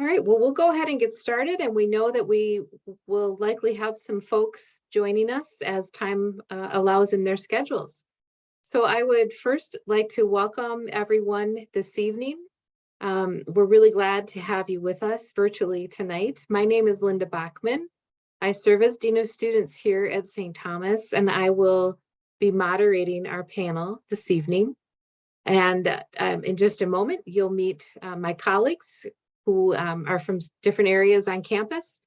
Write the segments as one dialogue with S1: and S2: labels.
S1: right, well, we'll go ahead and get started, and we know that we will likely have some folks joining us as time allows in their schedules. So I would first like to welcome everyone this evening. We're really glad to have you with us virtually tonight. My name is Linda Bachman. I serve as Dean of Students here at St. Thomas, and I will be moderating our panel this evening. And in just a moment, you'll meet my colleagues who are from different areas on campus.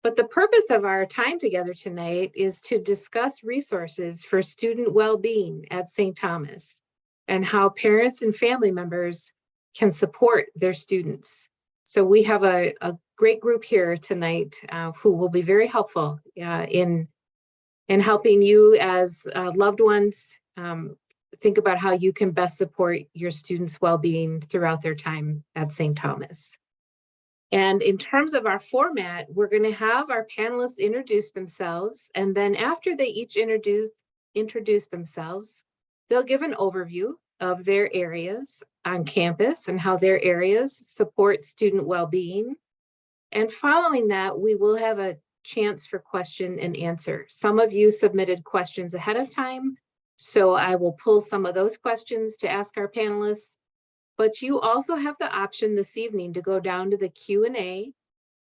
S1: But the purpose of our time together tonight is to discuss resources for student well-being at St. Thomas and how parents and family members can support their students. So we have a great group here tonight who will be very helpful in helping you as loved ones think about how you can best support your students' well-being throughout their time at St. Thomas. And in terms of our format, we're going to have our panelists introduce themselves, and then after they each introduce themselves, they'll give an overview of their areas on campus and how their areas support student well-being. And following that, we will have a chance for question and answer. Some of you submitted questions ahead of time, so I will pull some of those questions to ask our panelists. But you also have the option this evening to go down to the Q&A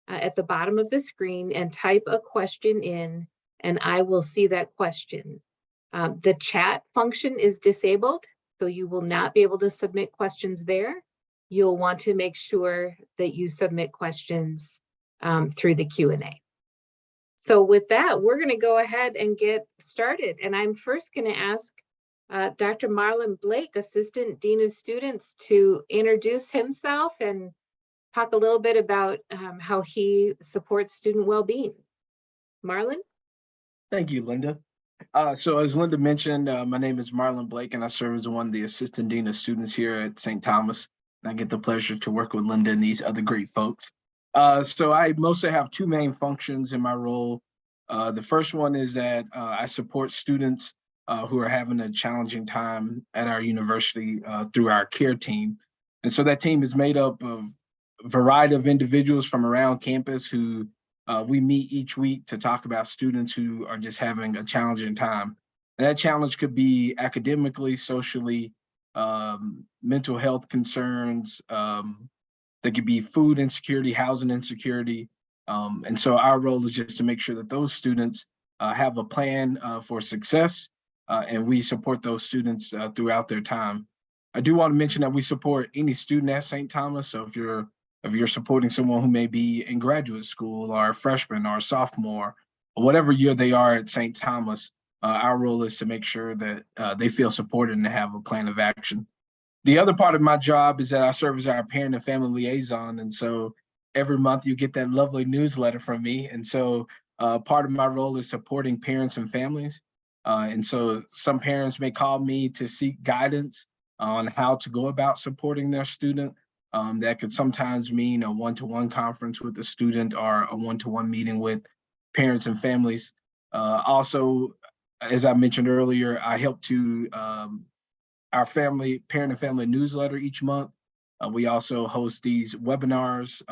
S1: at the bottom of the screen and type a question in, and I will see that question. The chat function is disabled, so you will not be able to submit questions there. You'll want to make sure that you submit questions through the Q&A. So with that, we're going to go ahead and get started. And I'm first going to ask Dr. Marlon Blake, Assistant Dean of Students, to introduce himself and talk a little bit about how he supports student well-being. Marlon?
S2: Thank you, Linda. So as Linda mentioned, my name is Marlon Blake, and I serve as one of the Assistant Dean of Students here at St. Thomas. And I get the pleasure to work with Linda and these other great folks. So I mostly have two main functions in my role. The first one is that I support students who are having a challenging time at our university through our care team. And so that team is made up of a variety of individuals from around campus who we meet each week to talk about students who are just having a challenging time. And that challenge could be academically, socially, mental health concerns. There could be food insecurity, housing insecurity. And so our role is just to make sure that those students have a plan for success, and we support those students throughout their time. I do want to mention that we support any student at St. Thomas. So if you're supporting someone who may be in graduate school or a freshman or a sophomore, or whatever year they are at St. Thomas, our role is to make sure that they feel supported and have a plan of action. The other part of my job is that I serve as our parent and family liaison. And so every month you get that lovely newsletter from me. And so part of my role is supporting parents and families. And so some parents may call me to seek guidance on how to go about supporting their student. That could sometimes mean a one-to-one conference with the student or a one-to-one meeting with parents and families. Also, as I mentioned earlier, I help to our parent and family newsletter each month. We also host these webinars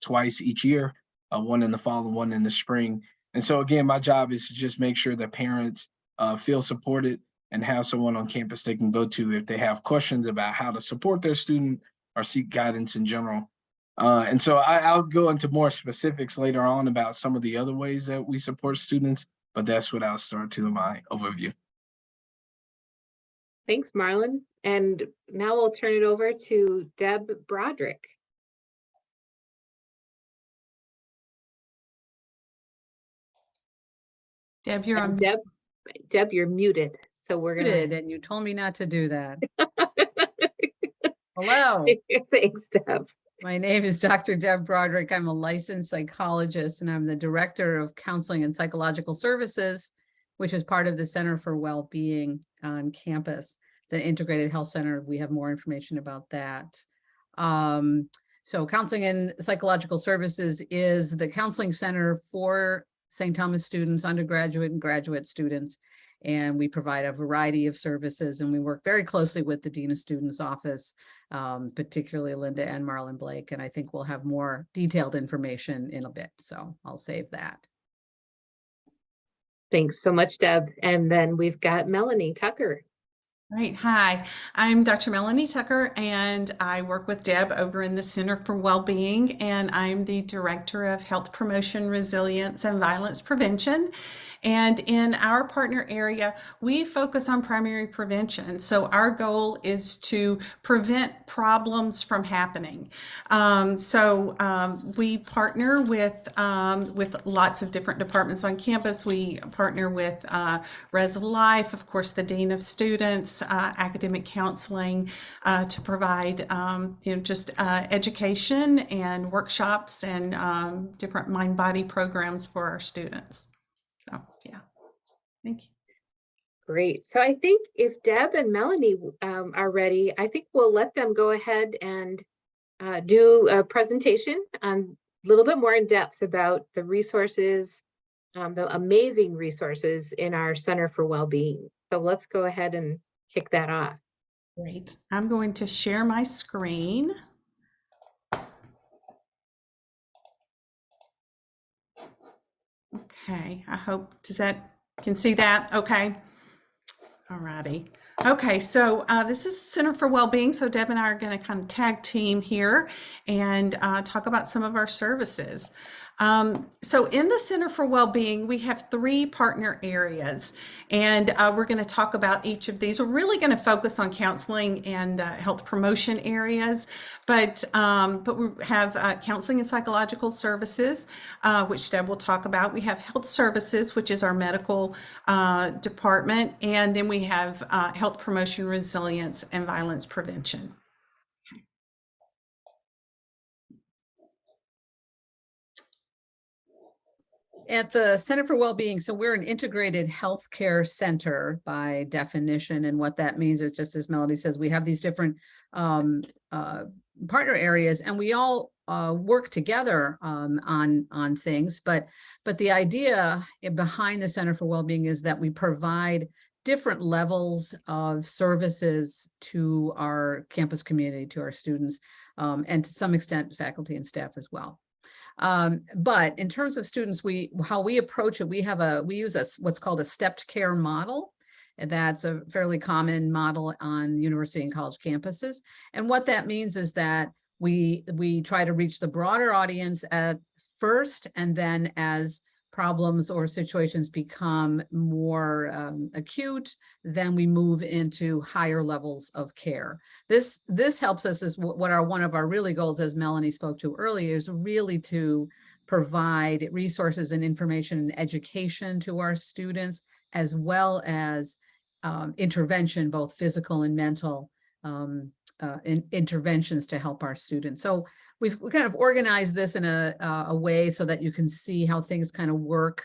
S2: twice each year, one in the fall and one in the spring. And so again, my job is to just make sure that parents feel supported and have someone on campus they can go to if they have questions about how to support their student or seek guidance in general. And so I'll go into more specifics later on about some of the other ways that we support students, but that's what I'll start to in my overview.
S1: Thanks, Marlon. And now we'll turn it over to Deb Broderick.
S3: Deb, you're on.
S1: Deb, you're muted. So we're
S3: muted, and you told me not to do that. Hello.
S1: Thanks, Deb.
S3: My name is Dr. Deb Broderick. I'm a licensed psychologist, and I'm the Director of Counseling and Psychological Services, which is part of the Center for Wellbeing on campus. It's an integrated health center. We have more information about that. So Counseling and Psychological Services is the counseling center for St. Thomas students, undergraduate and graduate students. And we provide a variety of services, and we work very closely with the Dean of Students office particularly Linda and Marlon Blake. And I think we'll have more detailed information in a bit. So I'll save that.
S1: Thanks so much, Deb. And then we've got Melanie Tucker.
S4: Right. Hi, I'm Dr. Melanie Tucker, and I work with Deb over in the Center for Wellbeing, and I'm the Director of Health Promotion, Resilience, and Violence Prevention. And in our partner area, we focus on primary prevention. So our goal is to prevent problems from happening. We partner with lots of different departments on campus. We partner with Res Life, of course, the Dean of Students, academic counseling, to provide just education and workshops and different mind-body programs for our students. So yeah, thank you.
S1: Great. So I think if Deb and Melanie are ready, I think we'll let them go ahead and do a presentation on a little bit more in depth about the resources, the amazing resources in our Center for Wellbeing. So let's go ahead and kick that off.
S4: Great. I'm going to share my screen. Okay, I hope, can see that? Okay. All righty. Okay, so this is Center for Wellbeing. So Deb and I are going to kind of tag team here and talk about some of our services. So in the Center for Wellbeing, we have 3 partner areas, and we're going to talk about each of these. We're really going to focus on counseling and health promotion areas, but we have counseling and psychological services, which Deb will talk about. We have health services, which is our medical department, and then we have health promotion, resilience, and violence prevention.
S3: At the Center for Wellbeing, so we're an integrated healthcare center by definition. And what that means is, just as Melody says, we have these different partner areas, and we all work together on things. But the idea behind the Center for Wellbeing is that we provide different levels of services to our campus community, to our students, and to some extent faculty and staff as well. But in terms of students, how we approach it, we use what's called a stepped care model. And that's a fairly common model on university and college campuses. And what that means is that we try to reach the broader audience at first, and then as problems or situations become more acute, then we move into higher levels of care. This helps us, is one of our really goals, as Melanie spoke to earlier, is really to provide resources and information and education to our students, as well as intervention, both physical and mental interventions to help our students. So we've kind of organized this in a way so that you can see how things kind of work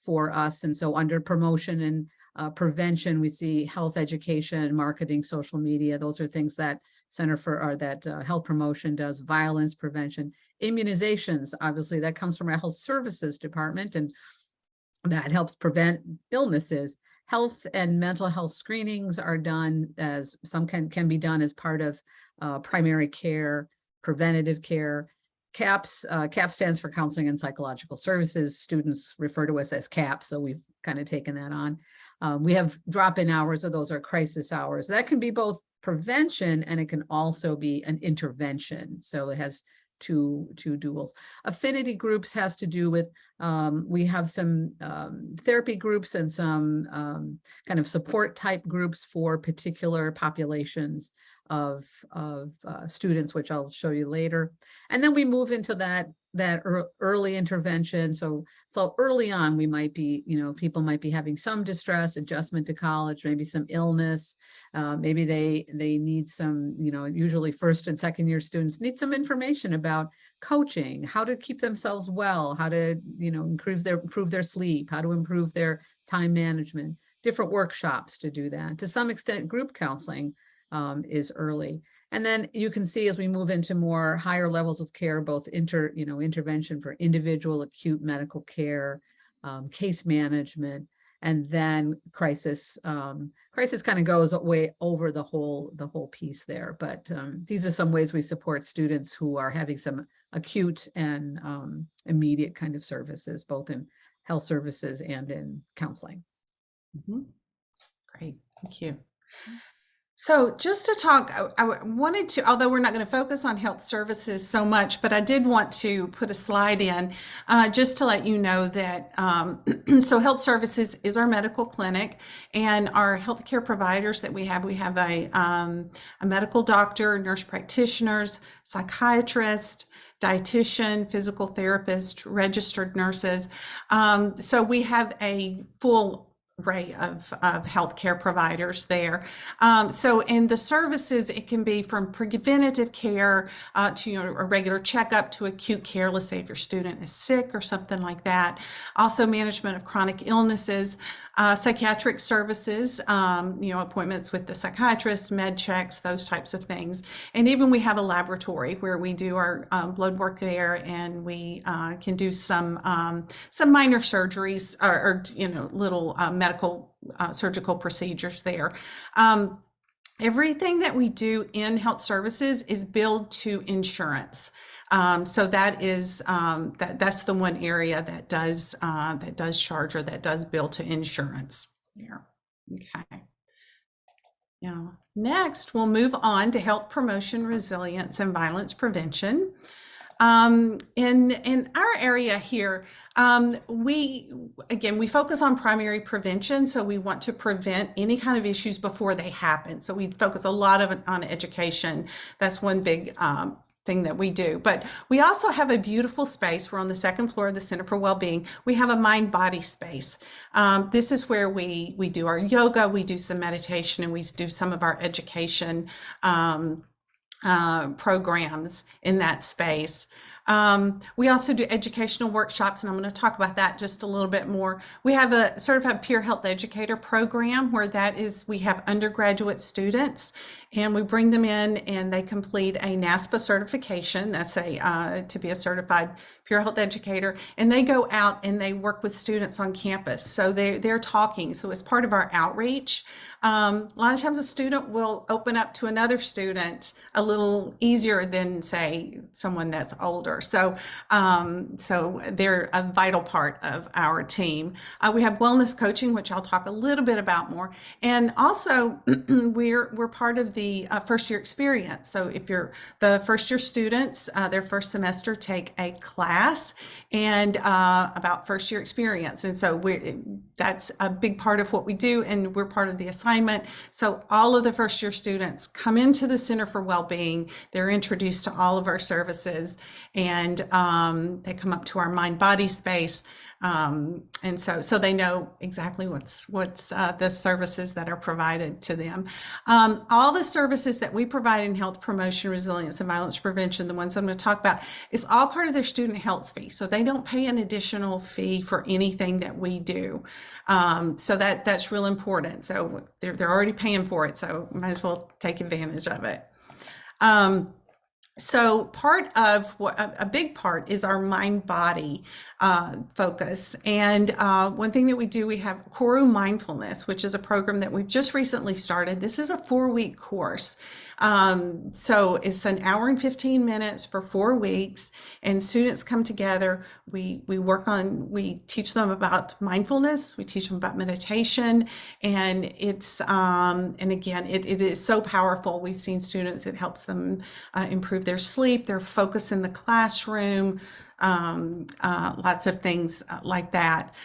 S3: for us. And so under promotion and prevention, we see health education, marketing, social media. Those are things that health promotion does. Violence prevention, immunizations, obviously that comes from our health services department, and that helps prevent illnesses. Health and mental health screenings are done, as some can be done as part of primary care, preventative care. CAPS stands for Counseling and Psychological Services. Students refer to us as CAPS, so we've kind of taken that on. We have drop-in hours, so those are crisis hours. That can be both prevention, and it can also be an intervention. So it has two duals. Affinity groups has to do with, we have some therapy groups and some kind of support type groups for particular populations of students, which I'll show you later. And then we move into that early intervention. So early on, we might be, people might be having some distress, adjustment to college, maybe some illness, maybe they need some, usually first and second year students need some information about coaching, how to keep themselves well, how to, improve their sleep, how to improve their time management, different workshops to do that. To some extent, group counseling is early. And then you can see as we move into more higher levels of care, both intervention for individual acute medical care, case management, And then crisis kind of goes way over the whole piece there. But these are some ways we support students who are having some acute and immediate kind of services, both in health services and in counseling.
S4: Mhm. Great, thank you. So just to talk, I wanted to, although we're not going to focus on health services so much, but I did want to put a slide in just to let you know that, so health services is our medical clinic, and our healthcare providers that we have a medical doctor, nurse practitioners, psychiatrist, dietitian, physical therapist, registered nurses. So we have a full array of healthcare providers there. So in the services, it can be from preventative care to a regular checkup to acute care. Let's say if your student is sick or something like that. Also management of chronic illnesses, psychiatric services, appointments with the psychiatrist, med checks, those types of things. And even we have a laboratory where we do our blood work there, and we can do some minor surgeries or little medical surgical procedures there. Everything that we do in health services is billed to insurance. So that is that's the one area that does charge, or that does bill to insurance there. Okay. Now, next we'll move on to health promotion, resilience, and violence prevention. In our area here, we focus on primary prevention. So we want to prevent any kind of issues before they happen. So we focus a lot on education. That's one big thing that we do. But we also have a beautiful space. We're on the second floor of the Center for Wellbeing. We have a mind-body space. This is where we do our yoga, we do some meditation, and we do some of our education programs in that space. We also do educational workshops, and I'm going to talk about that just a little bit more. We have a certified peer health educator program where we have undergraduate students, and we bring them in and they complete a NASPA certification. That's to be a certified peer health educator, and they go out and they work with students on campus. So they're talking. So as part of our outreach, a lot of times a student will open up to another student a little easier than, say, someone that's older. So they're a vital part of our team. We have wellness coaching, which I'll talk a little bit about more. And also we're part of the first year experience. So if you're the first year students, their first semester take a class and about first year experience. And so that's a big part of what we do, and we're part of the assignment. So all of the first year students come into the Center for Wellbeing. They're introduced to all of our services, and they come up to our mind-body space. And so they know exactly what's the services that are provided to them. All the services that we provide in health promotion, resilience, and violence prevention, the ones I'm going to talk about, is all part of their student health fee. So they don't pay an additional fee for anything that we do. So that's real important. So they're already paying for it, so might as well take advantage of it. So a big part is our mind-body focus. And one thing that we do, we have Koru Mindfulness, which is a program that we've just recently started. This is a 4-week course. So it's an hour and 15 minutes for 4 weeks, and students come together. We teach them about mindfulness, we teach them about meditation, and it's, and again, it is so powerful. We've seen students, it helps them improve their sleep, their focus in the classroom, lots of things like that.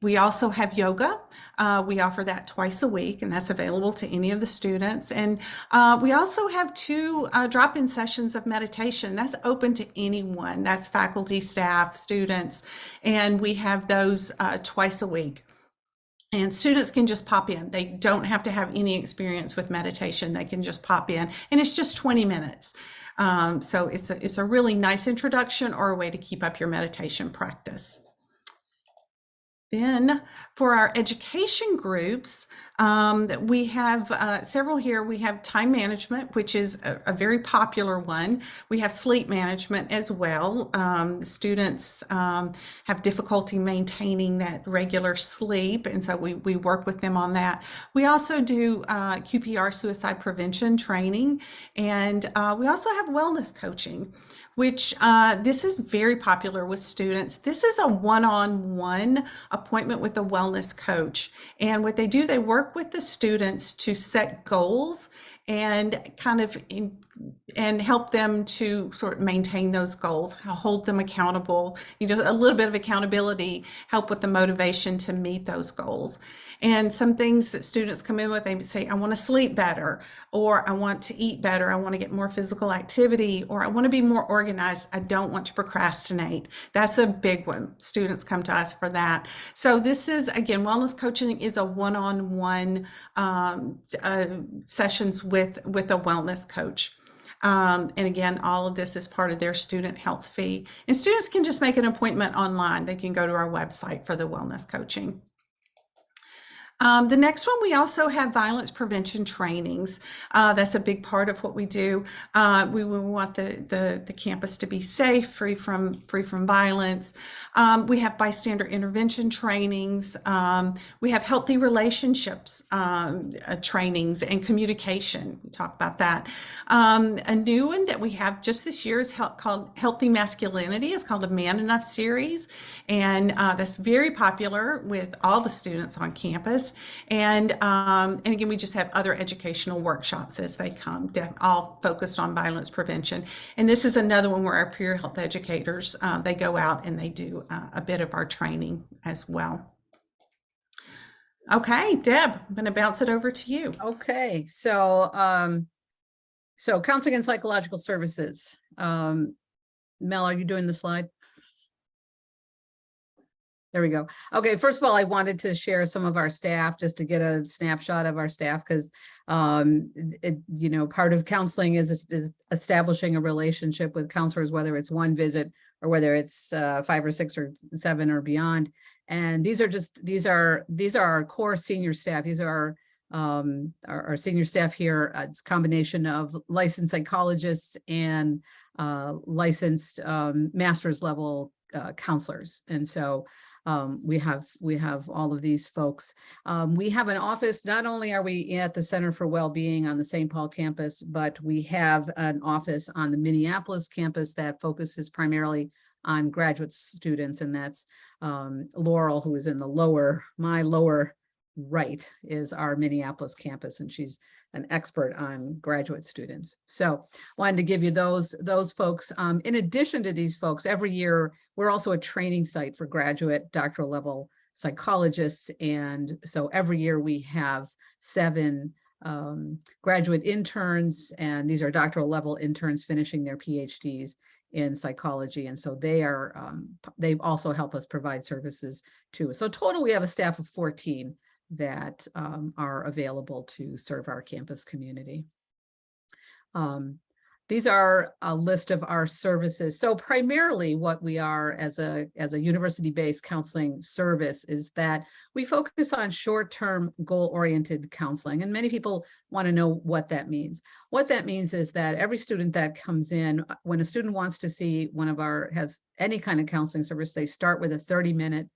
S4: We also have yoga. We offer that twice a week, and that's available to any of the students. And we also have 2 drop-in sessions of meditation. That's open to anyone. That's faculty, staff, students, and we have those twice a week. And students can just pop in. They don't have to have any experience with meditation. They can just pop in, and it's just 20 minutes. So it's a really nice introduction, or a way to keep up your meditation practice. Then for our education groups, we have several here. We have time management, which is a very popular one. We have sleep management as well. Students have difficulty maintaining that regular sleep, and so we work with them on that. We also do QPR suicide prevention training, and we also have wellness coaching, which this is very popular with students. This is a one-on-one appointment with a wellness coach. And what they do, they work with the students to set goals and and help them to sort of maintain those goals, hold them accountable, a little bit of accountability, help with the motivation to meet those goals. And some things that students come in with, they say, I want to sleep better, or I want to eat better, I want to get more physical activity, or I want to be more organized, I don't want to procrastinate. That's a big one. Students come to us for that. So this is, again, wellness coaching is a one-on-one sessions with a wellness coach. And again, all of this is part of their student health fee. And students can just make an appointment online. They can go to our website for the wellness coaching. The next one, we also have violence prevention trainings. That's a big part of what we do. We want the campus to be safe, free from violence. We have bystander intervention trainings. We have healthy relationships trainings and communication. We talk about that. A new one that we have just this year is called Healthy Masculinity. It's called a Man Enough series, and that's very popular with all the students on campus. And again, we just have other educational workshops as they come, all focused on violence prevention. And this is another one where our peer health educators, they go out and they do a bit of our training as well. Okay, Deb, I'm going to bounce it over to you.
S3: Okay, so counseling and psychological services. Mel, are you doing the slide? There we go. Okay, first of all, I wanted to share some of our staff just to get a snapshot of our staff, because part of counseling is establishing a relationship with counselors, whether it's one visit or whether it's 5 or 6 or 7 or beyond. And these are our core senior staff. These are our senior staff here. It's a combination of licensed psychologists and licensed master's level counselors. And so we have all of these folks. We have an office. Not only are we at the Center for Wellbeing on the St. Paul campus, but we have an office on the Minneapolis campus that focuses primarily on graduate students, and that's Laurel, who is in my lower right, is our Minneapolis campus, and she's an expert on graduate students. So wanted to give you those folks. In addition to these folks, every year we're also a training site for graduate doctoral level psychologists. And so every year we have 7 graduate interns, and these are doctoral level interns finishing their PhDs in psychology. And so they also help us provide services too. So total, we have a staff of 14 that are available to serve our campus community. These are a list of our services. So primarily what we are as a university-based counseling service is that we focus on short-term goal-oriented counseling. And many people want to know what that means. What that means is that every student that comes in, when a student wants to see has any kind of counseling service, they start with a 30-minute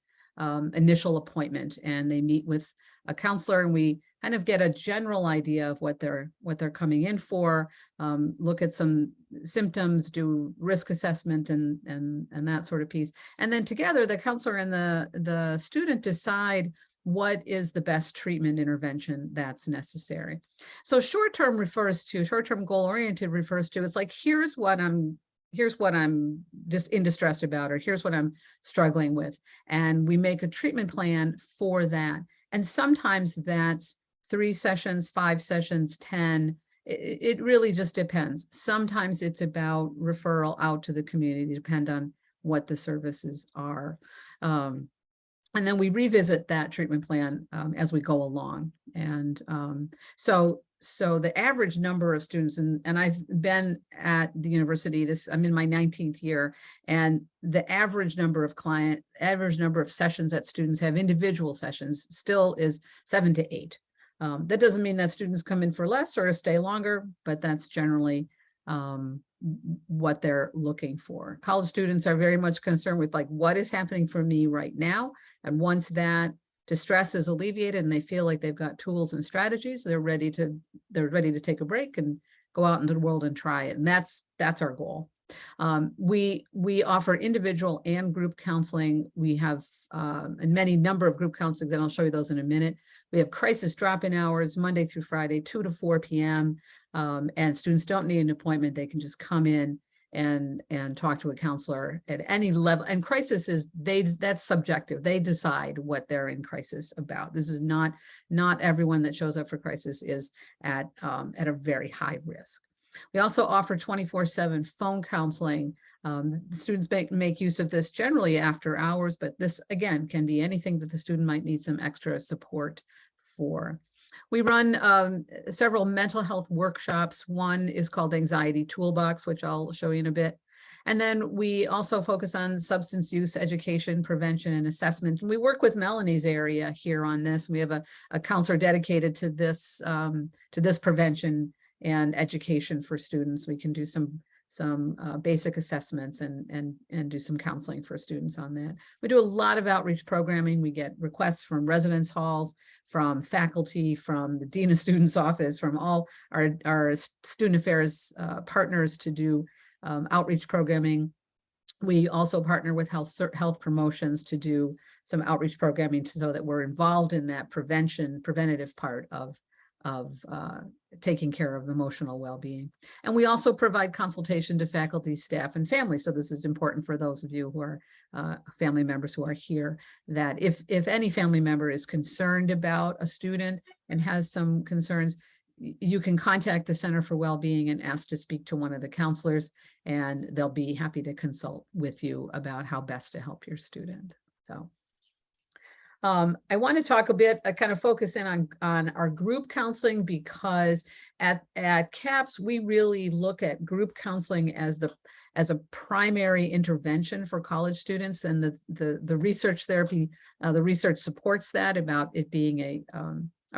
S3: initial appointment, and they meet with a counselor, and we kind of get a general idea of what they're coming in for, look at some symptoms, do risk assessment and that sort of piece. And then together the counselor and the student decide what is the best treatment intervention that's necessary. So short-term goal-oriented refers to, it's like, here's what I'm just in distress about, or here's what I'm struggling with. And we make a treatment plan for that. And sometimes that's 3 sessions, 5 sessions, 10. It really just depends. Sometimes it's about referral out to the community, depend on what the services are. And then we revisit that treatment plan as we go along. And so So the average number of students, and I've been at the university, I'm in my 19th year, and the average number of sessions that students have, individual sessions, still is 7 to 8. That doesn't mean that students come in for less or stay longer, but that's generally what they're looking for. College students are very much concerned with like, what is happening for me right now? And once that distress is alleviated and they feel like they've got tools and strategies, they're ready to take a break and go out into the world and try it. And that's our goal. We offer individual and group counseling. We have a number of group counselings, and I'll show you those in a minute. We have crisis drop-in hours Monday through Friday, 2 to 4 p.m. And students don't need an appointment. They can just come in and talk to a counselor at any level. And crisis that's subjective. They decide what they're in crisis about. This is not everyone that shows up for crisis is at a very high risk. We also offer 24/7 phone counseling. Students make use of this generally after hours, but this again can be anything that the student might need some extra support for. We run several mental health workshops. One is called Anxiety Toolbox, which I'll show you in a bit. And then we also focus on substance use education, prevention, and assessment. And we work with Melanie's area here on this. We have a counselor dedicated to this prevention and education for students. We can do some basic assessments and do some counseling for students on that. We do a lot of outreach programming. We get requests from residence halls, from faculty, from the Dean of Students Office, from all our student affairs partners to do outreach programming. We also partner with health promotions to do some outreach programming so that we're involved in that preventative part of taking care of emotional well-being. And we also provide consultation to faculty, staff, and families. So this is important for those of you who are family members who are here, that if any family member is concerned about a student and has some concerns, you can contact the Center for Wellbeing and ask to speak to one of the counselors, and they'll be happy to consult with you about how best to help your student. So I want to talk a bit, kind of focus in on our group counseling, because at CAPS, we really look at group counseling as a primary intervention for college students, and the research therapy, the research supports that about it being a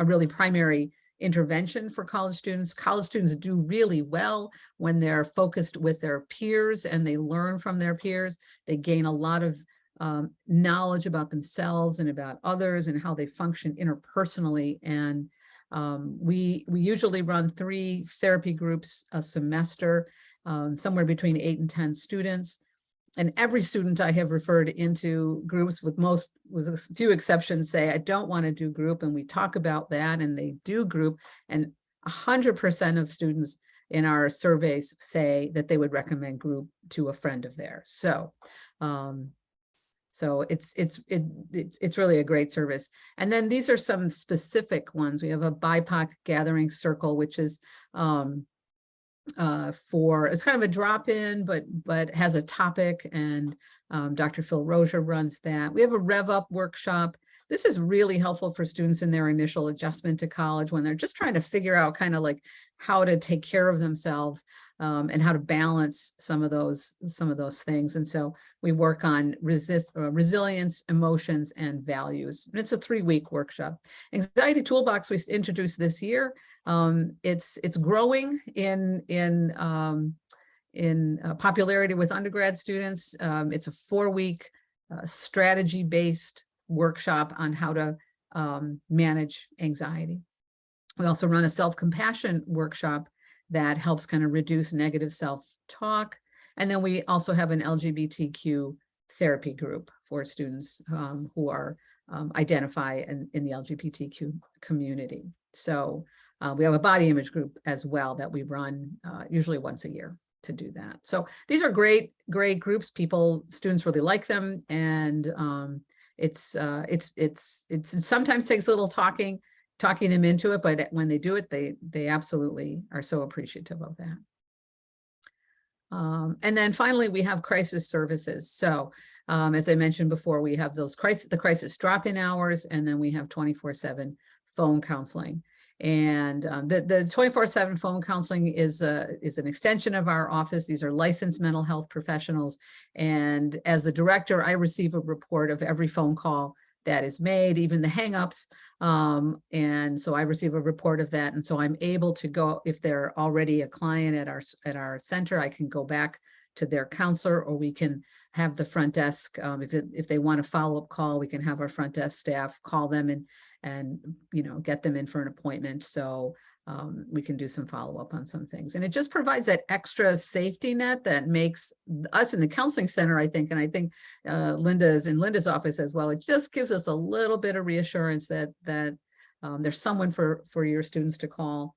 S3: really primary intervention for college students. College students do really well when they're focused with their peers and they learn from their peers. They gain a lot of knowledge about themselves and about others and how they function interpersonally. And we usually run 3 therapy groups a semester, somewhere between 8 and 10 students. And every student I have referred into groups, with a few exceptions, say, I don't want to do group. And we talk about that, and they do group. And 100% of students in our surveys say that they would recommend group to a friend of theirs. So it's really a great service. And then these are some specific ones. We have a BIPOC gathering circle, which is it's kind of a drop-in, but has a topic, and Dr. Phil Rozier runs that. We have a Rev Up workshop. This is really helpful for students in their initial adjustment to college, when they're just trying to figure out kind of like how to take care of themselves and how to balance some of those things. And so we work on resilience, emotions, and values. And it's a 3-week workshop. Anxiety Toolbox we introduced this year. It's growing in popularity with undergrad students. It's a 4-week strategy-based workshop on how to manage anxiety. We also run a self-compassion workshop that helps kind of reduce negative self-talk. And then we also have an LGBTQ therapy group for students who are identify in the LGBTQ community. So we have a body image group as well that we run usually once a year to do that. So these are great groups. Students really like them, and it sometimes takes a little talking them into it, but when they do it, they absolutely are so appreciative of that. And then finally, we have crisis services. So as I mentioned before, we have the crisis drop-in hours, and then we have 24/7 phone counseling. And the 24/7 phone counseling is an extension of our office. These are licensed mental health professionals. And as the director, I receive a report of every phone call that is made, even the hangups. And so I receive a report of that. And so I'm able to go, if they're already a client at our center, I can go back to their counselor, or we can have the front desk. If they want a follow-up call, we can have our front desk staff call them and get them in for an appointment. So we can do some follow-up on some things. And it just provides that extra safety net that makes us in the counseling center, I think, and I think Linda is in Linda's office as well. It just gives us a little bit of reassurance that there's someone for your students to call,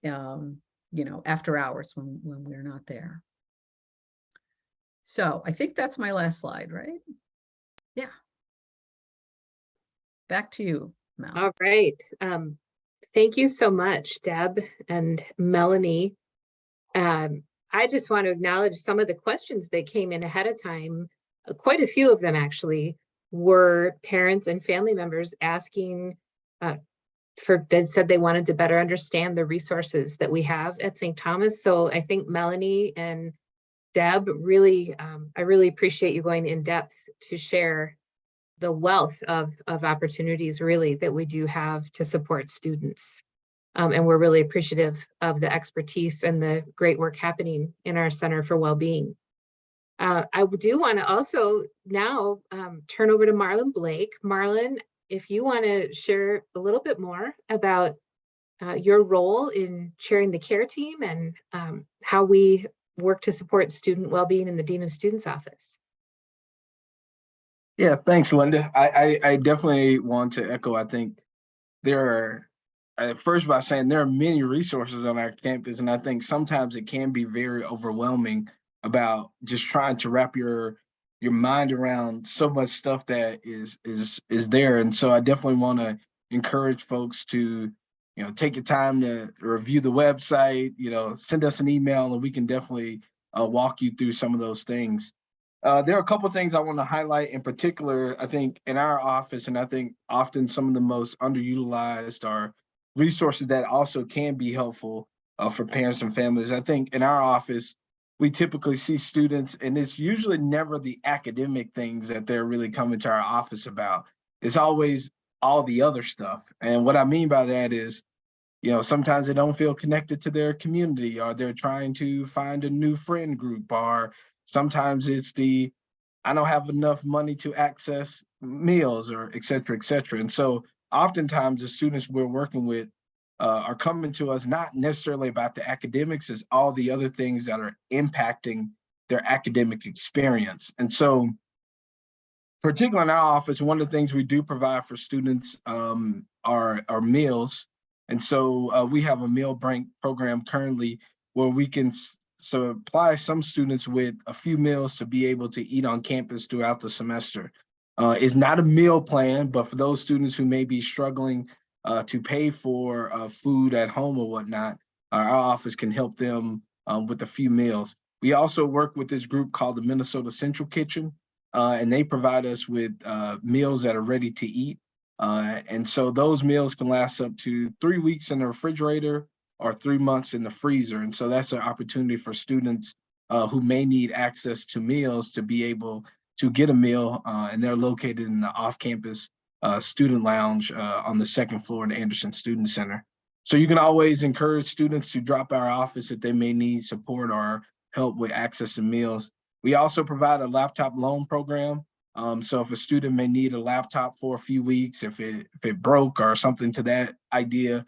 S3: after hours when we're not there. So I think that's my last slide, right? Yeah. Back to you, Mel.
S1: All right. Thank you so much, Deb and Melanie. I just want to acknowledge some of the questions that came in ahead of time. Quite a few of them actually were parents and family members asking that said they wanted to better understand the resources that we have at St. Thomas. So I think Melanie and Deb, really, I really appreciate you going in depth to share the wealth of opportunities really that we do have to support students. And we're really appreciative of the expertise and the great work happening in our Center for Wellbeing. I do want to also now turn over to Marlon Blake. Marlon, if you want to share a little bit more about your role in chairing the care team and how we work to support student well-being in the Dean of Students office.
S2: Yeah, thanks, Linda. I definitely want to echo, I think there are, first by saying there are many resources on our campus, and I think sometimes it can be very overwhelming about just trying to wrap your mind around so much stuff that is there. And so I definitely want to encourage folks to, take your time to review the website, send us an email, and we can definitely walk you through some of those things. There are a couple of things I want to highlight in particular, I think, in our office, and I think often some of the most underutilized are resources that also can be helpful for parents and families. I think in our office, we typically see students, and it's usually never the academic things that they're really coming to our office about. It's always all the other stuff. And what I mean by that is, sometimes they don't feel connected to their community, or they're trying to find a new friend group, or sometimes it's I don't have enough money to access meals, or et cetera, et cetera. And so oftentimes the students we're working with are coming to us not necessarily about the academics, as all the other things that are impacting their academic experience. And so particularly in our office, one of the things we do provide for students are meals. And so we have a meal bank program currently where we can supply some students with a few meals to be able to eat on campus throughout the semester. It's not a meal plan, but for those students who may be struggling to pay for food at home or whatnot, our office can help them with a few meals. We also work with this group called the Minnesota Central Kitchen, and they provide us with meals that are ready to eat. And so those meals can last up to 3 weeks in the refrigerator or 3 months in the freezer. And so that's an opportunity for students who may need access to meals to be able to get a meal, and they're located in the off-campus student lounge on the second floor in the Anderson Student Center. So you can always encourage students to drop by our office if they may need support or help with access to meals. We also provide a laptop loan program. So if a student may need a laptop for a few weeks, if it broke or something to that idea,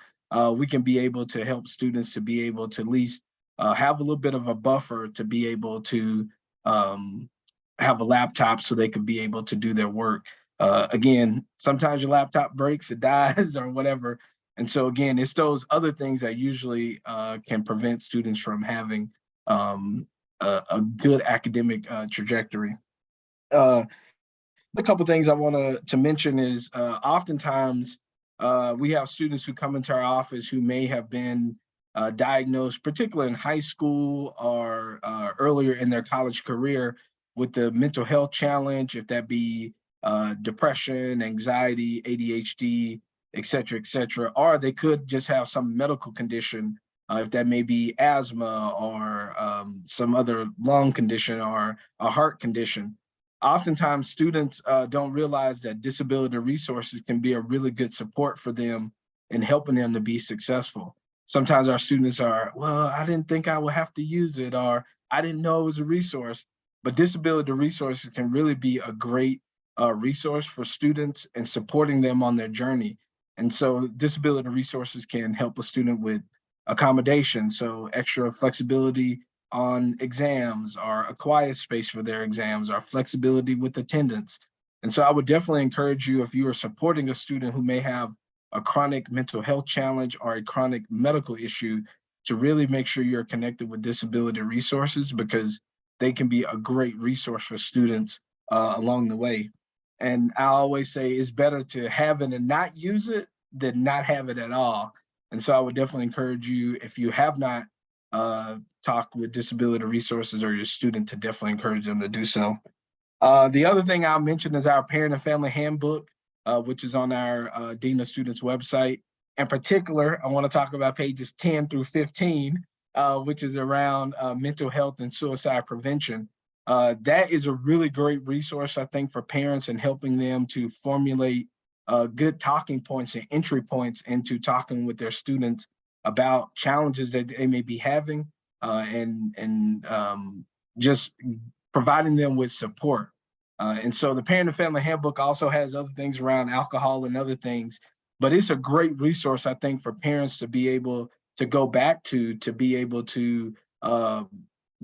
S2: we can be able to help students to be able to at least have a little bit of a buffer to be able to have a laptop so they can be able to do their work. Again, sometimes your laptop breaks, it dies or whatever. And so again, it's those other things that usually can prevent students from having a good academic trajectory. A couple of things I want to mention is oftentimes we have students who come into our office who may have been diagnosed, particularly in high school or earlier in their college career, with the mental health challenge, if that be depression, anxiety, ADHD, et cetera, or they could just have some medical condition, if that may be asthma or some other lung condition or a heart condition. Oftentimes students don't realize that disability resources can be a really good support for them in helping them to be successful. Sometimes our students are, well, I didn't think I would have to use it, or I didn't know it was a resource. But disability resources can really be a great resource for students and supporting them on their journey. And so disability resources can help a student with accommodation, so extra flexibility on exams, or a quiet space for their exams, or flexibility with attendance. And so I would definitely encourage you, if you are supporting a student who may have a chronic mental health challenge or a chronic medical issue, to really make sure you're connected with disability resources, because they can be a great resource for students along the way. And I always say it's better to have it and not use it than not have it at all. And so I would definitely encourage you, if you have not talked with disability resources or your student, to definitely encourage them to do so. The other thing I'll mention is our parent and family handbook, which is on our Dean of Students website. In particular, I want to talk about pages 10 through 15, which is around mental health and suicide prevention. That is a really great resource, I think, for parents and helping them to formulate good talking points and entry points into talking with their students about challenges that they may be having, and just providing them with support. And so the Parent and Family Handbook also has other things around alcohol and other things, but it's a great resource, I think, for parents to be able to go back to be able to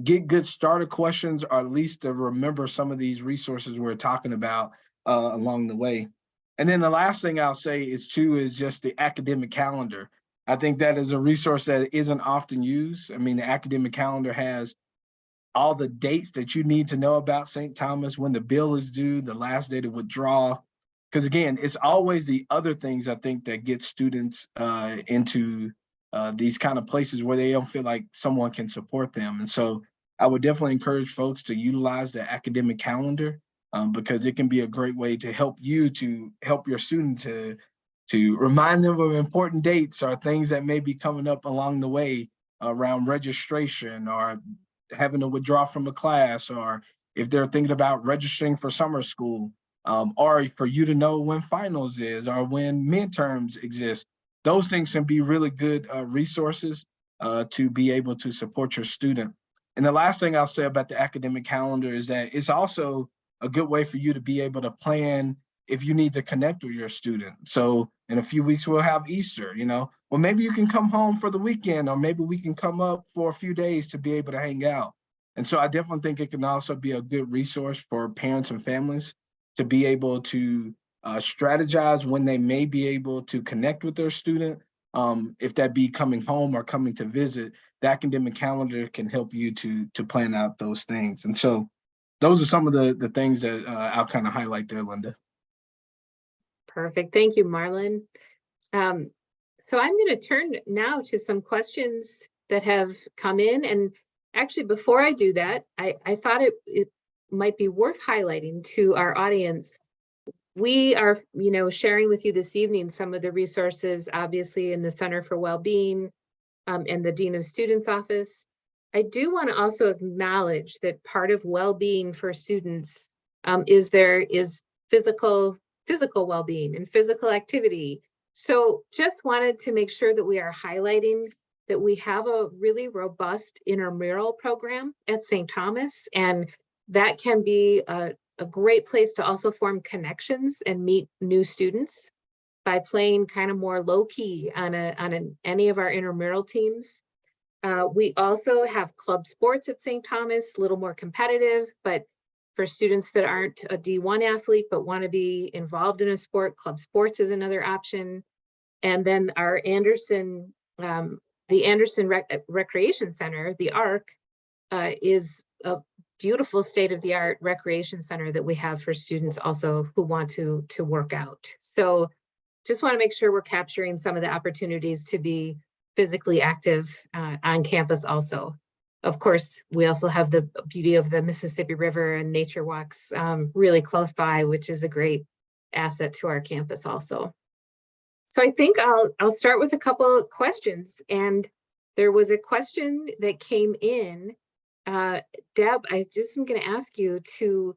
S2: get good starter questions, or at least to remember some of these resources we're talking about along the way. And then the last thing I'll say is just the academic calendar. I think that is a resource that isn't often used. I mean, the academic calendar has all the dates that you need to know about St. Thomas, when the bill is due, the last day to withdraw. Because again, it's always the other things, I think, that get students into these kind of places where they don't feel like someone can support them. And so I would definitely encourage folks to utilize the academic calendar, because it can be a great way to help you, to help your student to remind them of important dates or things that may be coming up along the way around registration, or having to withdraw from a class, or if they're thinking about registering for summer school, or for you to know when finals is or when midterms exist. Those things can be really good resources to be able to support your student. And the last thing I'll say about the academic calendar is that it's also a good way for you to be able to plan if you need to connect with your student. So in a few weeks, we'll have Easter, well, maybe you can come home for the weekend, or maybe we can come up for a few days to be able to hang out. And so I definitely think it can also be a good resource for parents and families to be able to strategize when they may be able to connect with their student. If that be coming home or coming to visit, the academic calendar can help you to plan out those things. And so those are some of the things that I'll kind of highlight there, Linda.
S1: Perfect. Thank you, Marlon. So I'm going to turn now to some questions that have come in. And actually, before I do that, I thought it might be worth highlighting to our audience. We are, sharing with you this evening some of the resources, obviously, in the Center for Wellbeing and the Dean of Students office. I do want to also acknowledge that part of well-being for students is physical well-being and physical activity. So just wanted to make sure that we are highlighting that we have a really robust intramural program at St. Thomas, and that can be a great place to also form connections and meet new students by playing kind of more low-key on any of our intramural teams. We also have club sports at St. Thomas, a little more competitive, but for students that aren't a D1 athlete but want to be involved in a sport, club sports is another option. And then our Anderson, the Anderson Recreation Center, the ARC, is a beautiful state-of-the-art recreation center that we have for students also who want to work out. So just want to make sure we're capturing some of the opportunities to be physically active on campus also. Of course, we also have the beauty of the Mississippi River and nature walks really close by, which is a great asset to our campus also. So I think I'll start with a couple of questions. And there was a question that came in. Deb, I just am going to ask you to,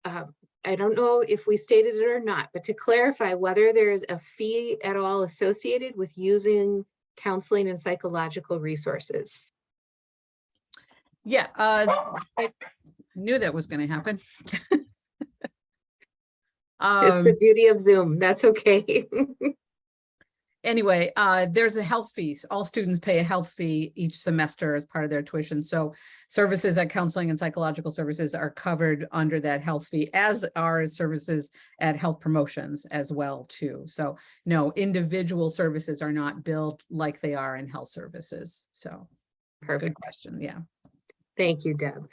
S1: I don't know if we stated it or not, but to clarify whether there's a fee at all associated with using counseling and psychological resources.
S3: Yeah, I knew that was going to happen.
S1: It's the beauty of Zoom. That's okay.
S3: Anyway, there's a health fees. All students pay a health fee each semester as part of their tuition. So services at counseling and psychological services are covered under that health fee, as are services at health promotions as well too. So no, individual services are not billed like they are in health services. So
S1: Perfect.
S3: Good question. Yeah.
S1: Thank you, Deb.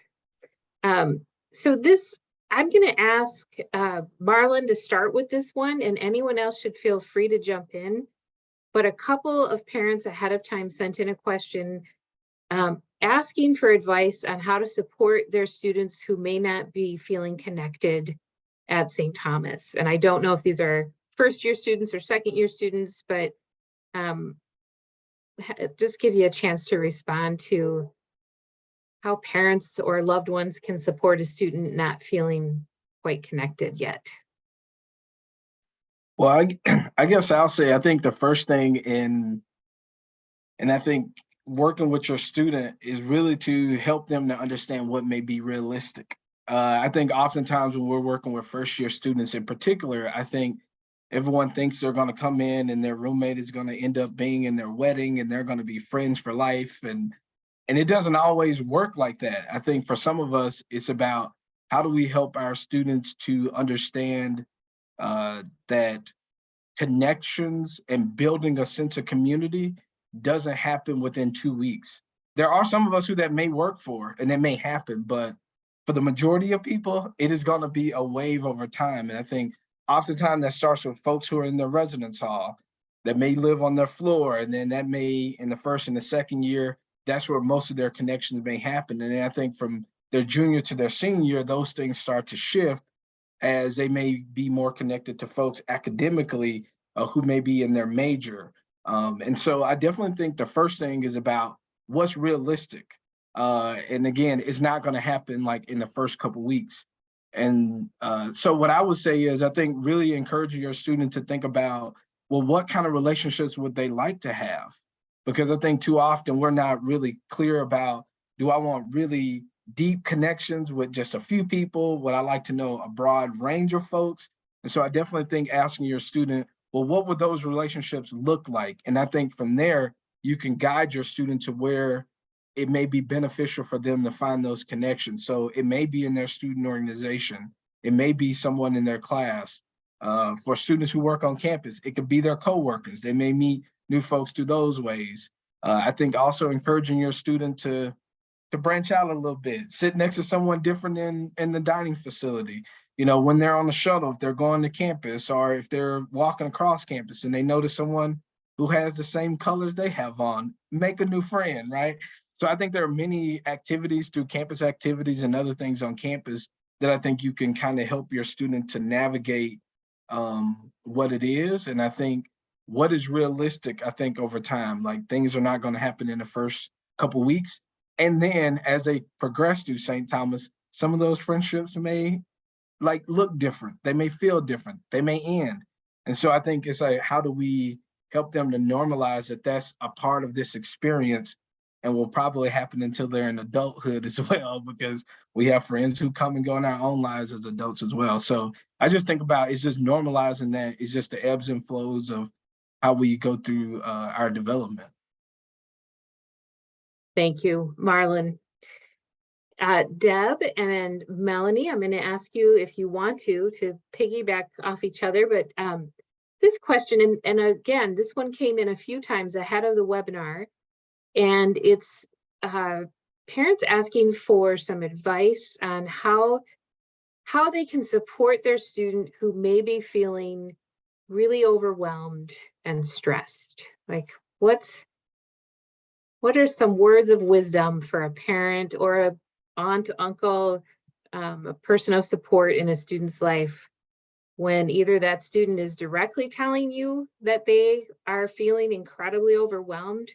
S1: So this, I'm going to ask Marlon to start with this one, and anyone else should feel free to jump in. But a couple of parents ahead of time sent in a question asking for advice on how to support their students who may not be feeling connected at St. Thomas. And I don't know if these are first-year students or second-year students, but just give you a chance to respond to how parents or loved ones can support a student not feeling quite connected yet.
S2: Well, I guess I'll say, I think the first thing and I think working with your student is really to help them to understand what may be realistic. I think oftentimes when we're working with first year students in particular, I think everyone thinks they're going to come in and their roommate is going to end up being in their wedding and they're going to be friends for life. And it doesn't always work like that. I think for some of us, it's about how do we help our students to understand that connections and building a sense of community doesn't happen within 2 weeks. There are some of us who that may work for and that may happen, but for the majority of people, it is going to be a wave over time. And I think oftentimes that starts with folks who are in their residence hall that may live on their floor. And then that may, in the first and the second year, that's where most of their connections may happen. And then I think from their junior to their senior year, those things start to shift as they may be more connected to folks academically who may be in their major. And so I definitely think the first thing is about what's realistic. And again, it's not going to happen like in the first couple of weeks. And so what I would say is I think really encouraging your student to think about, well, what kind of relationships would they like to have? Because I think too often we're not really clear about, do I want really deep connections with just a few people? Would I like to know a broad range of folks? And so I definitely think asking your student, well, what would those relationships look like? And I think from there, you can guide your student to where it may be beneficial for them to find those connections. So it may be in their student organization. It may be someone in their class. For students who work on campus, it could be their coworkers. They may meet new folks through those ways. I think also encouraging your student to branch out a little bit, sit next to someone different in the dining facility. You know, when they're on the shuttle, if they're going to campus or if they're walking across campus and they notice someone who has the same colors they have on, make a new friend, right? So I think there are many activities through campus activities and other things on campus that I think you can kind of help your student to navigate what it is. And I think what is realistic, I think over time, like things are not going to happen in the first couple of weeks. And then as they progress through St. Thomas, some of those friendships may like look different. They may feel different. They may end. And so I think it's like, how do we help them to normalize that that's a part of this experience and will probably happen until they're in adulthood as well, because we have friends who come and go in our own lives as adults as well. So I just think about it's just normalizing that. It's just the ebbs and flows of how we go through our development.
S1: Thank you, Marlon. Deb and Melanie, I'm going to ask you if you want to piggyback off each other, but this question, and again, this one came in a few times ahead of the webinar, and it's parents asking for some advice on how they can support their student who may be feeling really overwhelmed and stressed. Like, what are some words of wisdom for a parent or a aunt, uncle, a person of support in a student's life when either that student is directly telling you that they are feeling incredibly overwhelmed,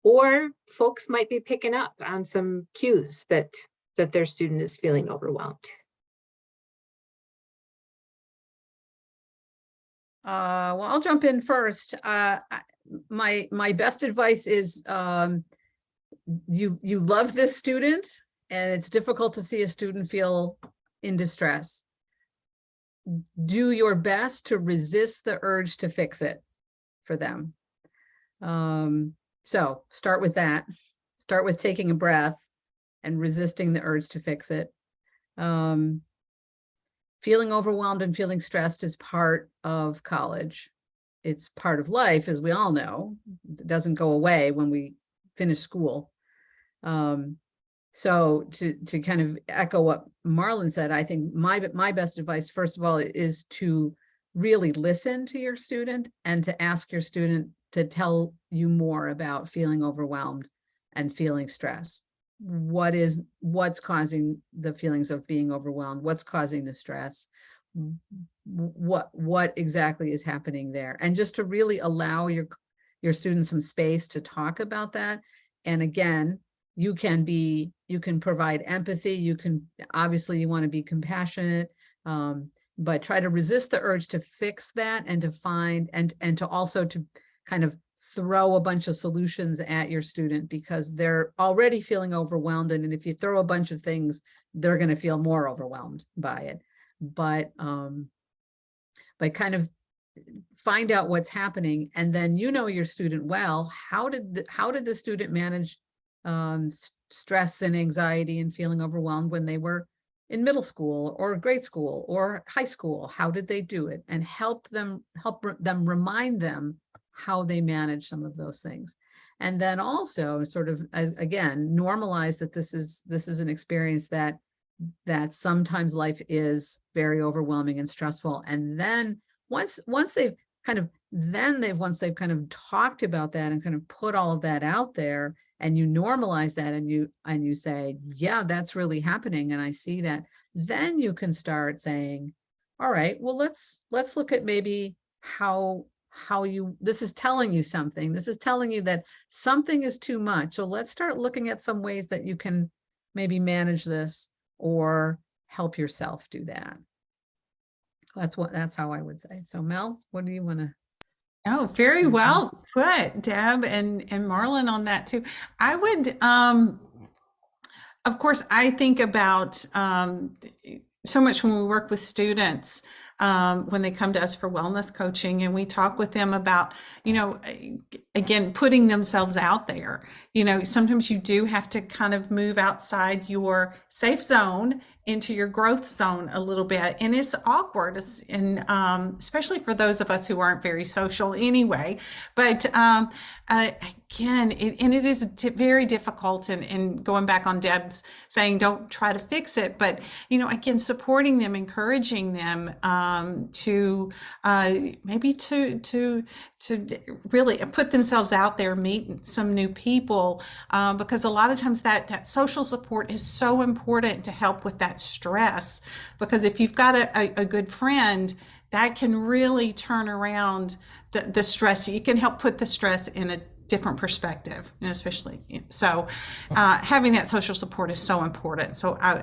S1: or folks might be picking up on some cues that their student is feeling overwhelmed.
S3: Well, I'll jump in first. My best advice is you love this student, and it's difficult to see a student feel in distress. Do your best to resist the urge to fix it for them. So start with that. Start with taking a breath and resisting the urge to fix it. Feeling overwhelmed and feeling stressed is part of college. It's part of life, as we all know. It doesn't go away when we finish school. So to kind of echo what Marlon said, I think my best advice, first of all, is to really listen to your student and to ask your student to tell you more about feeling overwhelmed and feeling stressed. What's causing the feelings of being overwhelmed? What's causing the stress? What exactly is happening there? And just to really allow your students some space to talk about that. And again, you can provide empathy. Obviously you want to be compassionate, but try to resist the urge to fix that and to find, and to also to kind of throw a bunch of solutions at your student, because they're already feeling overwhelmed. And if you throw a bunch of things, they're going to feel more overwhelmed by it. But kind of find out what's happening. And then, your student well. How did the student manage stress and anxiety and feeling overwhelmed when they were in middle school or grade school or high school? How did they do it? And help them remind them how they manage some of those things. And then also sort of, again, normalize that this is an experience that sometimes life is very overwhelming and stressful. And then once they've kind of talked about that and kind of put all of that out there, and you normalize that, and you say, yeah, that's really happening, and I see that, then you can start saying, all right, well, let's look at maybe how this is telling you something. This is telling you that something is too much. So let's start looking at some ways that you can maybe manage this or help yourself do that. That's how I would say. So Mel, what do you want to?
S4: Oh, very well put, Deb and Marlon, on that too. I would, of course, I think about so much when we work with students, when they come to us for wellness coaching, and we talk with them about, again, putting themselves out there. Sometimes you do have to kind of move outside your safe zone into your growth zone a little bit. And it's awkward, and especially for those of us who aren't very social anyway. But again, it is very difficult. And going back on Deb's saying, don't try to fix it. But, again, supporting them, encouraging them to maybe to really put themselves out there, meet some new people, because a lot of times that social support is so important to help with that stress. Because if you've got a good friend, that can really turn around the stress. You can help put the stress in a different perspective, and especially so having that social support is so important. So I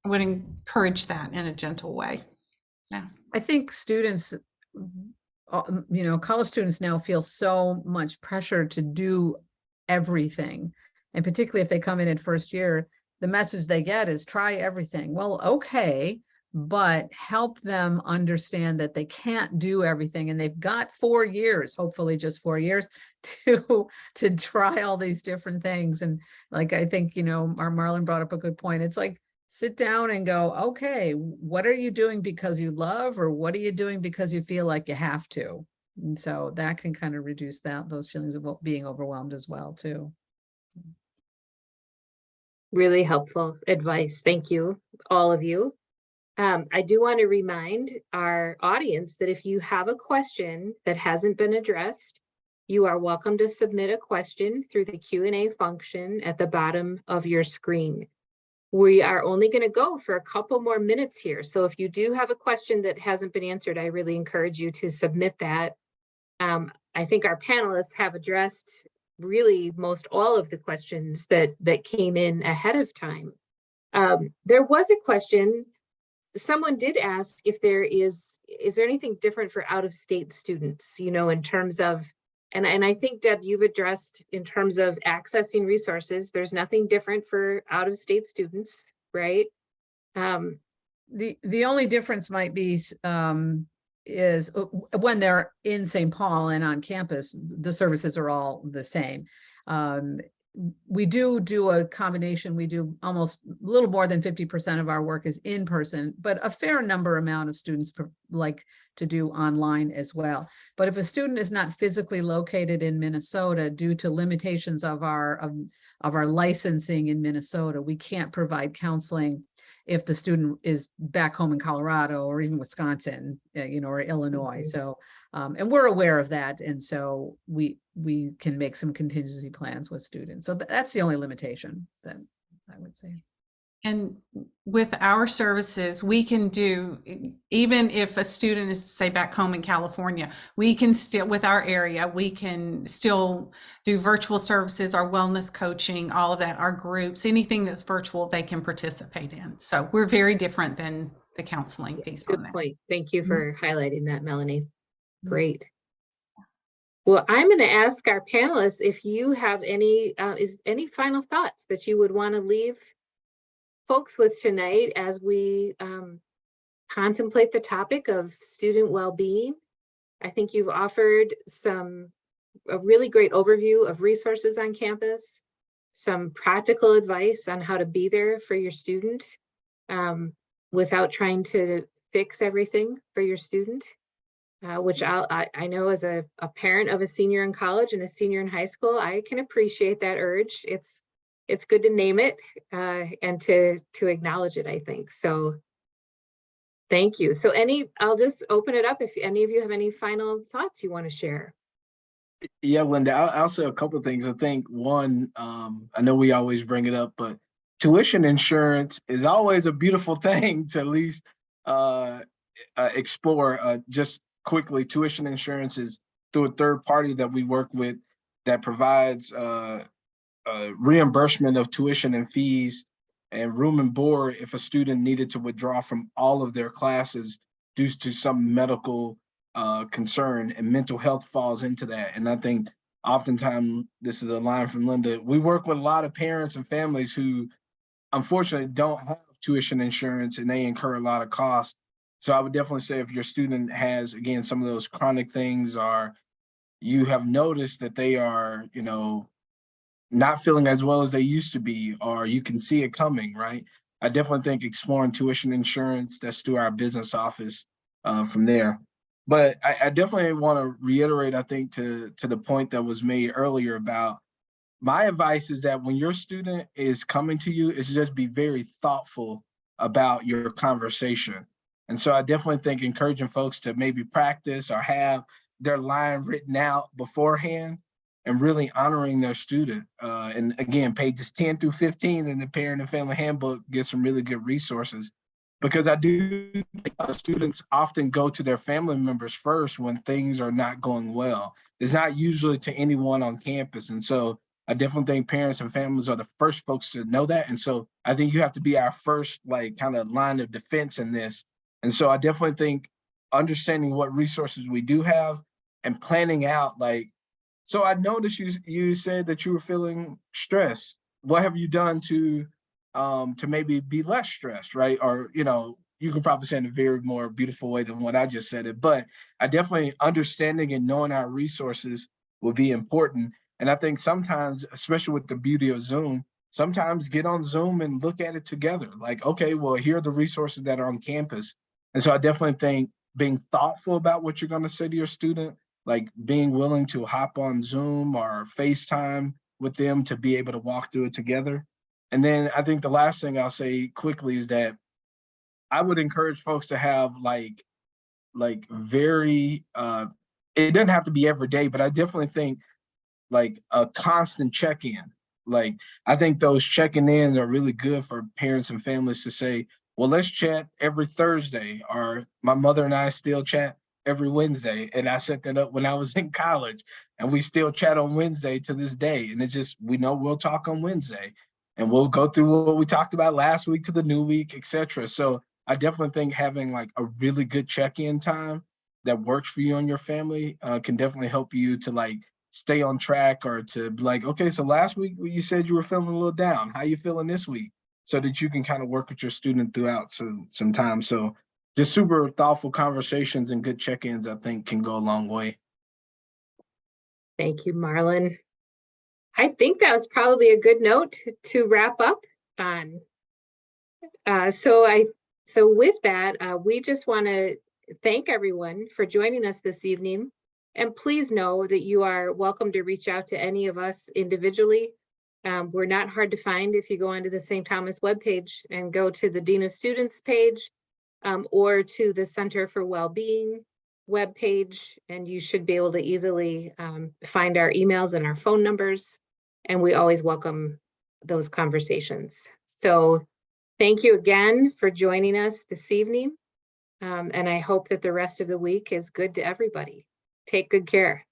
S4: would encourage that in a gentle way. Yeah,
S3: I think students, college students now feel so much pressure to do everything. And particularly if they come in first year, the message they get is try everything. Well, okay, but help them understand that they can't do everything. And they've got 4 years, hopefully just 4 years, to try all these different things. And like, I think, Marlon brought up a good point. It's like, sit down and go, okay, what are you doing because you love, or what are you doing because you feel like you have to? And so that can kind of reduce those feelings of being overwhelmed as well too.
S1: Really helpful advice. Thank you, all of you. I do want to remind our audience that if you have a question that hasn't been addressed, you are welcome to submit a question through the Q&A function at the bottom of your screen. We are only going to go for a couple more minutes here. So if you do have a question that hasn't been answered, I really encourage you to submit that. I think our panelists have addressed really most all of the questions that came in ahead of time. There was a question, someone did ask if is there anything different for out-of-state students, you know, in terms of, and I think, Deb, you've addressed in terms of accessing resources, there's nothing different for out-of-state students, right?
S3: The only difference might be is when they're in St. Paul and on campus, the services are all the same. We do a combination. We do almost a little more than 50% of our work is in person, but a fair amount of students like to do online as well. But if a student is not physically located in Minnesota due to limitations of our licensing in Minnesota, we can't provide counseling if the student is back home in Colorado or even Wisconsin, you know, or Illinois. So, and we're aware of that. And so we can make some contingency plans with students. So that's the only limitation that I would say.
S4: And with our services, we can do, even if a student is, say, back home in California, we can still, with our area, we can still do virtual services, our wellness coaching, all of that, our groups, anything that's virtual, they can participate in. So we're very different than the counseling piece on that.
S1: Good point. Thank you for highlighting that, Melanie. Great. Well, I'm going to ask our panelists if you have any final thoughts that you would want to leave folks with tonight as we contemplate the topic of student well-being. I think you've offered a really great overview of resources on campus, some practical advice on how to be there for your student without trying to fix everything for your student, which I know as a parent of a senior in college and a senior in high school, I can appreciate that urge. It's good to name it and to acknowledge it, I think. So thank you. So I'll just open it up if any of you have any final thoughts you want to share.
S2: Yeah, Linda, I'll say a couple of things. I think one, I know we always bring it up, but tuition insurance is always a beautiful thing to at least explore. Just quickly, tuition insurance is through a third party that we work with that provides reimbursement of tuition and fees and room and board if a student needed to withdraw from all of their classes due to some medical concern, and mental health falls into that. And I think oftentimes, this is a line from Linda, we work with a lot of parents and families who unfortunately don't have tuition insurance and they incur a lot of costs. So I would definitely say if your student has, again, some of those chronic things, or you have noticed that they are, you know, not feeling as well as they used to be, or you can see it coming, right? I definitely think exploring tuition insurance, that's through our business office from there. But I definitely want to reiterate, I think, to the point that was made earlier about my advice is that when your student is coming to you, is just be very thoughtful about your conversation. And so I definitely think encouraging folks to maybe practice or have their line written out beforehand and really honoring their student. And again, pages 10 through 15 in the Parent and Family Handbook gives some really good resources, because I do think students often go to their family members first when things are not going well. It's not usually to anyone on campus. And so I definitely think parents and families are the first folks to know that. And so I think you have to be our first, like, kind of line of defense in this. And so I definitely think understanding what resources we do have and planning out, like, so I noticed you said that you were feeling stressed. What have you done to maybe be less stressed, right? Or, you know, you can probably say in a very more beautiful way than what I just said it, but I definitely understanding and knowing our resources will be important. And I think sometimes, especially with the beauty of Zoom, sometimes get on Zoom and look at it together. Like, okay, well, here are the resources that are on campus. And so I definitely think being thoughtful about what you're going to say to your student, like being willing to hop on Zoom or FaceTime with them to be able to walk through it together. And then I think the last thing I'll say quickly is that I would encourage folks to have like very, it doesn't have to be every day, but I definitely think like a constant check-in. Like, I think those checking in are really good for parents and families to say, well, let's chat every Thursday, or my mother and I still chat every Wednesday. And I set that up when I was in college, and we still chat on Wednesday to this day. And it's just, we know we'll talk on Wednesday and we'll go through what we talked about last week to the new week, etc. So I definitely think having like a really good check-in time that works for you and your family can definitely help you to like stay on track, or to be like, okay, so last week you said you were feeling a little down. How you feeling this week? So that you can kind of work with your student throughout some time. So just super thoughtful conversations and good check-ins, I think, can go a long way.
S1: Thank you, Marlon. I think that was probably a good note to wrap up on. So with that, we just want to thank everyone for joining us this evening. And please know that you are welcome to reach out to any of us individually. We're not hard to find if you go onto the St. Thomas webpage and go to the Dean of Students page, or to the Center for Wellbeing webpage, and you should be able to easily find our emails and our phone numbers. And we always welcome those conversations. So thank you again for joining us this evening. And I hope that the rest of the week is good to everybody. Take good care.